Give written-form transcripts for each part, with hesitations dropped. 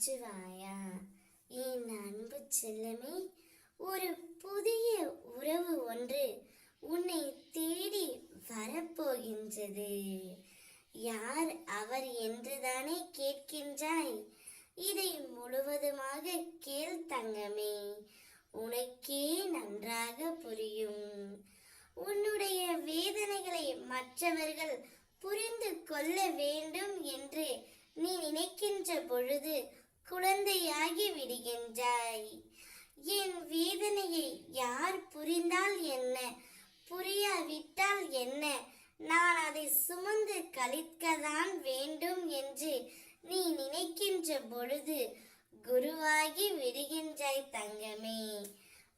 நமச்சிவாயா. என் அன்பு செல்லமே, ஒரு புதிய உறவு ஒன்று உன்னை தேடி வரப்போகின்றது. யார் அவர் என்றுதானே கேட்கின்றாய்? இதை முழுவதுமாக கேள் தங்கமே, உனக்கே நன்றாக புரியும். உன்னுடைய வேதனைகளை மற்றவர்கள் புரிந்து கொள்ள வேண்டும் என்று நீ நினைக்கின்ற பொழுது குழந்தையாகி விடுகின்றாய். என் வேதனையை யார் புரிந்தால் என்ன, புரியாவிட்டால் என்ன, நான் அதை சுமந்து கழிக்கத்தான் வேண்டும் என்று நீ நினைக்கின்ற பொழுது குருவாகி விடுகின்றாய் தங்கமே.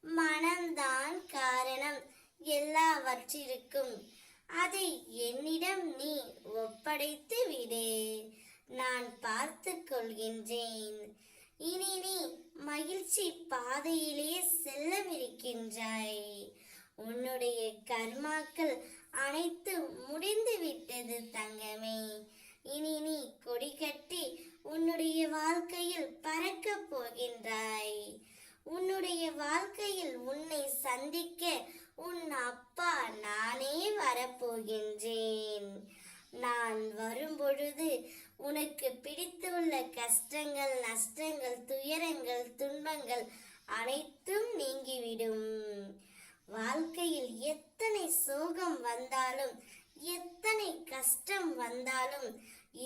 மனம்தான் காரணம் எல்லாவற்றிற்கும். அதை என்னிடம் நீ ஒப்படைத்து விடு, நான் பார்த்து கொள்கின்றேன். இனி நீ மகிழ்ச்சி பாதையிலே செல்லவிருக்கின்றாய். உன்னுடைய கர்மாக்கள் அனைத்து முடிந்து விட்டது தங்கமே. இனி நீ கொடி கட்டி உன்னுடைய வாழ்க்கையில் பறக்க போகின்றாய். உன்னுடைய வாழ்க்கையில் உன்னை சந்திக்க உன் அப்பா நானே வரப்போகின்றேன். நான் வரும்பொழுது உனக்கு பிடித்துள்ள கஷ்டங்கள், நஷ்டங்கள், துயரங்கள், துன்பங்கள் அனைத்தும் நீங்கிவிடும். வாழ்க்கையில் எத்தனை சோகம் வந்தாலும், எத்தனை கஷ்டம் வந்தாலும்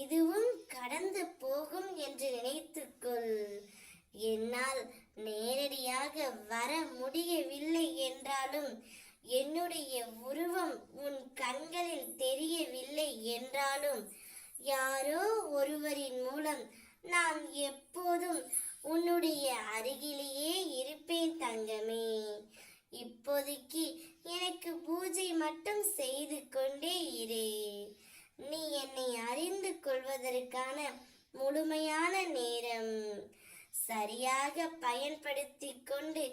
இதுவும் கடந்து போகும் என்று நினைத்துக்கொள். என்னால் நேரடியாக வர முடியவில்லை என்றாலும், என்னுடைய உருவம் உன் கண்களில் தெரியவில்லை என்றாலும், யாரோ ஒருவரின் மூலம் நான் எப்போதும் உன்னுடைய அருகிலேயே இருப்பேன் தங்கமே. இப்போதைக்கு எனக்கு பூஜை மட்டும் செய்து கொண்டே இரு. நீ என்னை அறிந்து கொள்வதற்கான முழுமையான நேரம். சரியாக பயன்படுத்தி கொண்டு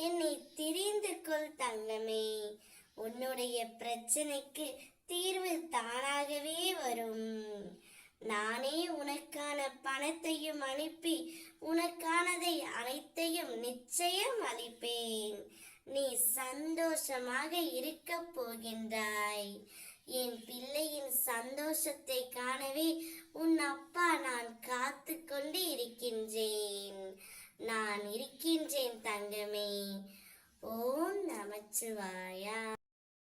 என்னை தெரிந்து கொள் தங்கமே. உன்னுடைய பிரச்சனைக்கு தீர்வு தானாகவே வரும். நானே உனக்கான பணத்தையும் அனுப்பி உனக்கானதை அனைத்தையும் நிச்சயம் அளிப்பேன். நீ சந்தோஷமாக இருக்க போகின்றாய். என் பிள்ளையின் சந்தோஷத்தை காணவே உன் அப்பா நான் காத்து கொண்டு இருக்கின்றேன். நான் இருக்கின்றேன் தங்கமே. ஓம் நமச்சிவாயா.